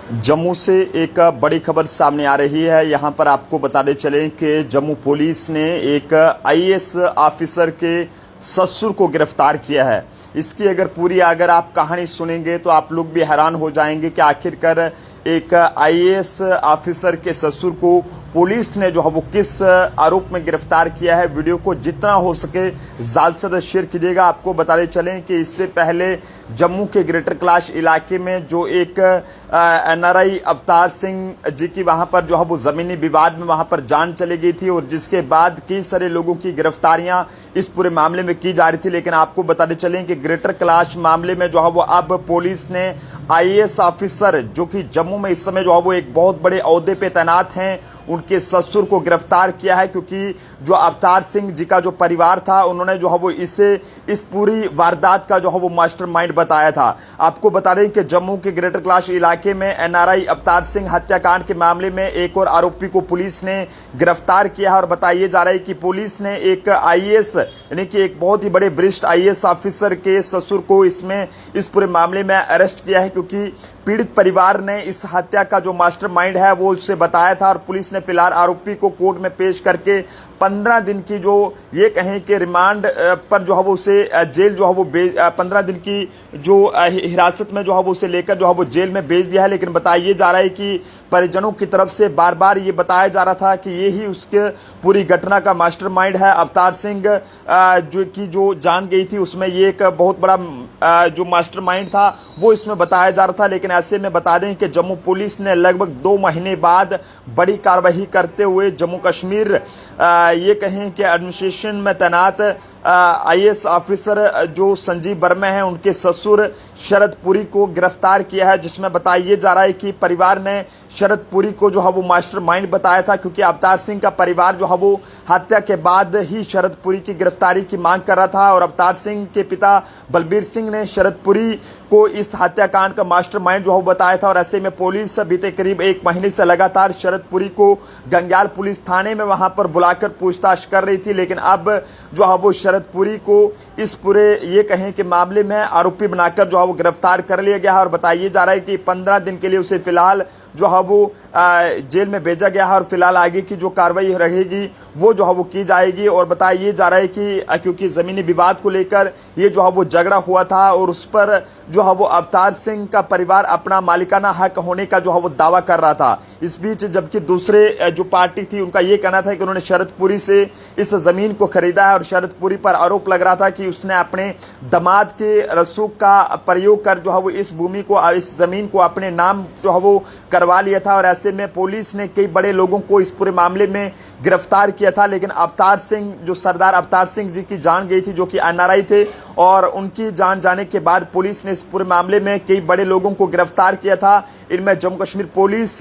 जम्मू से एक बड़ी खबर सामने आ रही है। यहां पर आपको बताते चलें कि जम्मू पुलिस ने एक आईएएस ऑफिसर के ससुर को गिरफ्तार किया है। इसकी अगर आप कहानी सुनेंगे तो आप लोग भी हैरान हो जाएंगे कि आखिरकार एक आईएएस ऑफिसर के ससुर को पुलिस ने जो है वो किस आरोप में गिरफ्तार किया है। वीडियो को जितना हो सके ज़्यादा से ज़्यादा शेयर कीजिएगा। आपको बताते चलें कि इससे पहले जम्मू के ग्रेटर कैलाश इलाके में जो एक एनआरआई अवतार सिंह जी की वहां पर जो है वो ज़मीनी विवाद में वहां पर जान चली गई थी और जिसके बाद कई सारे लोगों की गिरफ्तारियां इस पूरे मामले में की जा रही थी। लेकिन आपको बताते चलें कि ग्रेटर कैलाश मामले में जो है वो अब पुलिस ने आईएएस ऑफिसर जो कि जम्मू में इस समय जो है वो एक बहुत बड़े ओहदे पे तैनात हैं, उनके ससुर को गिरफ्तार किया है। क्योंकि जो अवतार सिंह जी का जो परिवार था उन्होंने जो है वो इस पूरी वारदात का जो है वो मास्टरमाइंड बताया था। आपको बता दें कि जम्मू के ग्रेटर कैलाश इलाके में एनआरआई अवतार सिंह हत्याकांड के मामले में एक और आरोपी को पुलिस ने गिरफ्तार किया है और बताया जा रहा है कि पुलिस ने एक आईएएस यानी कि एक बहुत ही बड़े वरिष्ठ आईएएस ऑफिसर के ससुर को इस पूरे मामले में अरेस्ट किया है। क्योंकि पीड़ित परिवार ने इस हत्या का जो मास्टरमाइंड है वो उससे बताया था और पुलिस ने फिलहाल आरोपी को कोर्ट में पेश करके 15 दिन की जो ये कहें कि रिमांड पर जो है वो उसे जेल जो है वो 15 दिन की जो हिरासत में जो है वो उसे लेकर जो है वो जेल में भेज दिया है। लेकिन बताया जा रहा है कि परिजनों की तरफ से बार बार ये बताया जा रहा था कि यही उसके पूरी घटना का मास्टरमाइंड है। अवतार सिंह जो जान गई थी उसमें ये एक बहुत बड़ा जो मास्टरमाइंड था वो इसमें बताया जा रहा था। लेकिन ऐसे में बता दें कि जम्मू पुलिस ने लगभग 2 महीने बाद बड़ी कार्रवाई करते हुए जम्मू कश्मीर ये कहें कि एडमिनिस्ट्रेशन में तैनात आईएएस ऑफिसर जो संजीव वर्मा हैं उनके ससुर शरद पुरी को गिरफ्तार किया है, जिसमें बताया जा रहा है कि परिवार ने शरद पुरी को जो है वो मास्टरमाइंड बताया था। क्योंकि अवतार सिंह का परिवार जो है वो हत्या के बाद ही शरद पुरी की गिरफ्तारी की मांग कर रहा था और अवतार सिंह के पिता बलबीर सिंह ने शरद पुरी को इस हत्याकांड का मास्टरमाइंड जो है बताया था। और ऐसे में पुलिस बीते करीब 1 महीने से लगातार शरद पुरी को गंग्याल पुलिस थाने में वहां पर बुलाकर पूछताछ कर रही थी। लेकिन अब जो है वो शरद पुरी को इस पूरे ये कहें कि मामले में आरोपी बनाकर जो है वो गिरफ्तार कर लिया गया है और बताया जा रहा है कि 15 दिन के लिए उसे फिलहाल जो है वो जेल में भेजा गया है और फिलहाल आगे की जो कार्रवाई रहेगी वो जो है वो की जाएगी। और बताया जा रहा है कि क्योंकि जमीनी विवाद को लेकर ये जो है वो झगड़ा हुआ था और उस पर जो है वो अवतार सिंह का परिवार अपना मालिकाना हक होने का जो है वो दावा कर रहा था। इस बीच जबकि दूसरे जो पार्टी थी उनका ये कहना था कि उन्होंने शरद पुरी से इस जमीन को खरीदा है और शरद पुरी पर आरोप लग रहा था कि उसने अपने दामाद के रसूख का प्रयोग कर जो है वो इस भूमि को इस जमीन को अपने नाम जो है वो करवा लिया था। और ऐसे में पुलिस ने कई बड़े लोगों को इस पूरे मामले में गिरफ्तार किया था। लेकिन अवतार सिंह जो सरदार अवतार सिंह जी की जान गई थी जो कि एनआरआई थे और उनकी जान जाने के बाद पुलिस ने इस पूरे मामले में कई बड़े लोगों को गिरफ्तार किया था। इनमें जम्मू कश्मीर पुलिस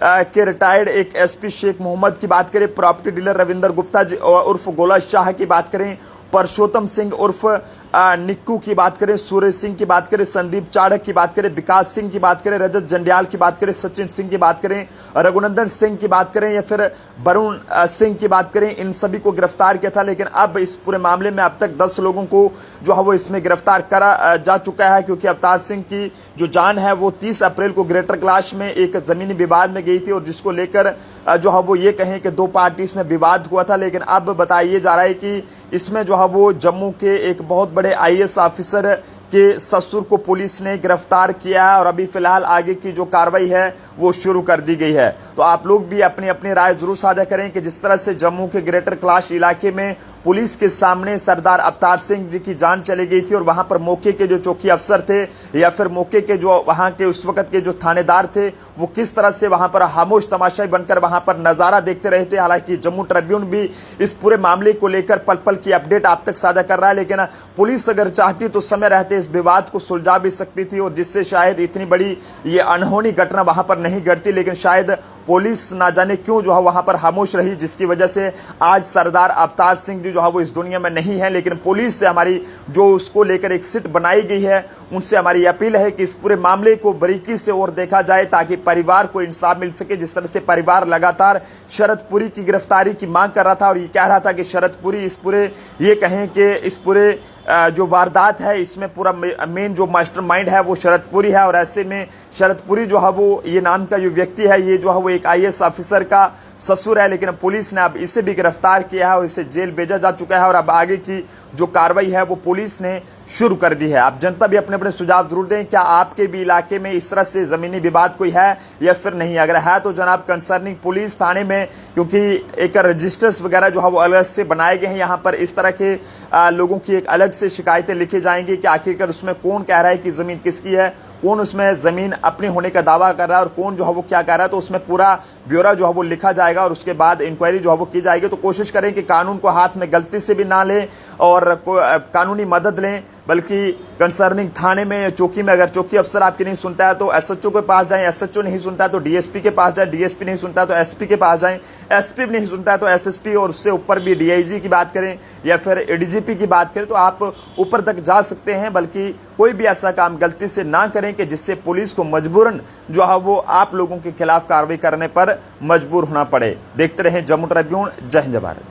के रिटायर्ड एक एसपी शेख मोहम्मद की बात करें, प्रॉपर्टी डीलर रविंदर गुप्ता उर्फ गोला शाह की बात करें, परशोत्तम सिंह उर्फ निक्कू की बात करें, सूरज सिंह की बात करें, संदीप चाड़क की बात करें, विकास सिंह की बात करें, रजत जंडियाल की बात करें, सचिन सिंह की बात करें, रघुनंदन सिंह की बात करें या फिर वरुण सिंह की बात करें, इन सभी को गिरफ्तार किया था। लेकिन अब इस पूरे मामले में अब तक 10 लोगों को जो है वो इसमें गिरफ्तार करा जा चुका है। क्योंकि अवतार सिंह की जो जान है वो 30 अप्रैल को ग्रेटर कैलाश में एक जमीनी विवाद में गई थी और जिसको लेकर जो है वो ये कहें कि 2 पार्टी में विवाद हुआ था। लेकिन अब बताया जा रहा है कि इसमें जो है वो जम्मू के एक बहुत बड़े आईएएस ऑफिसर के ससुर को पुलिस ने गिरफ्तार किया है और अभी फिलहाल आगे की जो कार्रवाई है वो शुरू कर दी गई है। तो आप लोग भी अपनी अपनी राय जरूर साझा करें कि जिस तरह से जम्मू के ग्रेटर कैलाश इलाके में पुलिस के सामने सरदार अवतार सिंह जी की जान चली गई थी और वहां पर मौके के जो चौकी अफसर थे या फिर मौके के जो वहां के उस वक्त के जो थानेदार थे वो किस तरह से वहां पर खामोश तमाशाई बनकर वहां पर नजारा देखते रहे थे। हालांकि जम्मू ट्रिब्यून भी इस पूरे मामले को लेकर पल पल की अपडेट आप तक साझा कर रहा है। लेकिन पुलिस अगर चाहती तो समय रहते इस विवाद को सुलझा भी सकती थी और जिससे शायद इतनी बड़ी ये अनहोनी घटना वहां पर नहीं घटती। लेकिन शायद पुलिस ना जाने क्यों जो है वहां पर खामोश रही, जिसकी वजह से आज सरदार अवतार सिंह जी जो है वो इस दुनिया में नहीं है। लेकिन पुलिस से हमारी जो उसको लेकर एक सिट बनाई गई है उनसे हमारी अपील है कि इस पूरे मामले को बारीकी से और देखा जाए ताकि परिवार को इंसाफ मिल सके। जिस तरह से परिवार लगातार शरद पुरी की गिरफ्तारी की मांग कर रहा था और ये कह रहा था कि शरद पुरी इस पूरे ये कहें कि इस पूरे जो वारदात है इसमें पूरा मेन जो मास्टरमाइंड है वो शरदपुरी है। और ऐसे में शरदपुरी जो है वो ये नाम का जो व्यक्ति है ये जो है वो एक आईएएस ऑफिसर का ससुर है। लेकिन पुलिस ने अब इसे भी गिरफ्तार किया है और इसे जेल भेजा जा चुका है। और अब आगे की जो कार्रवाई है वो पुलिस ने शुरू कर दी है। आप जनता भी अपने अपने सुझाव जरूर दें, क्या आपके भी इलाके में इस तरह से जमीनी विवाद कोई है या फिर नहीं। अगर है तो जनाब कंसर्निंग पुलिस थाने में, क्योंकि एक रजिस्टर्स वगैरह जो है वो अलग से बनाए गए हैं, यहाँ पर इस तरह के लोगों की एक अलग से शिकायतें लिखी जाएंगी कि आखिरकार उसमें कौन कह रहा है कि जमीन किसकी है, कौन उसमें जमीन अपनी होने का दावा कर रहा है और कौन जो है वो क्या कह रहा है। तो उसमें पूरा ब्यौरा जो है वो लिखा जाएगा और उसके बाद इंक्वायरी जो है वो की जाएगी। तो कोशिश करें कि कानून को हाथ में गलती से भी ना लें और कानूनी मदद लें, बल्कि कंसर्निंग थाने में, चौकी में, अगर चौकी अफसर आपकी नहीं सुनता है तो एसएचओ के पास जाएं, एसएचओ नहीं सुनता है तो डीएसपी के पास जाएं, डीएसपी नहीं सुनता है तो एसपी के पास जाएं, एसपी भी नहीं सुनता है तो एसएसपी, और उससे ऊपर भी डीआईजी की बात करें या फिर एडीजीपी की बात करें तो आप ऊपर तक जा सकते हैं। बल्कि कोई भी ऐसा काम गलती से ना करें कि जिससे पुलिस को मजबूरन जो है वो आप लोगों के खिलाफ कार्रवाई करने पर मजबूर होना पड़े। देखते रहें जम्मू ट्रिब्यून। जय हिंद भारत।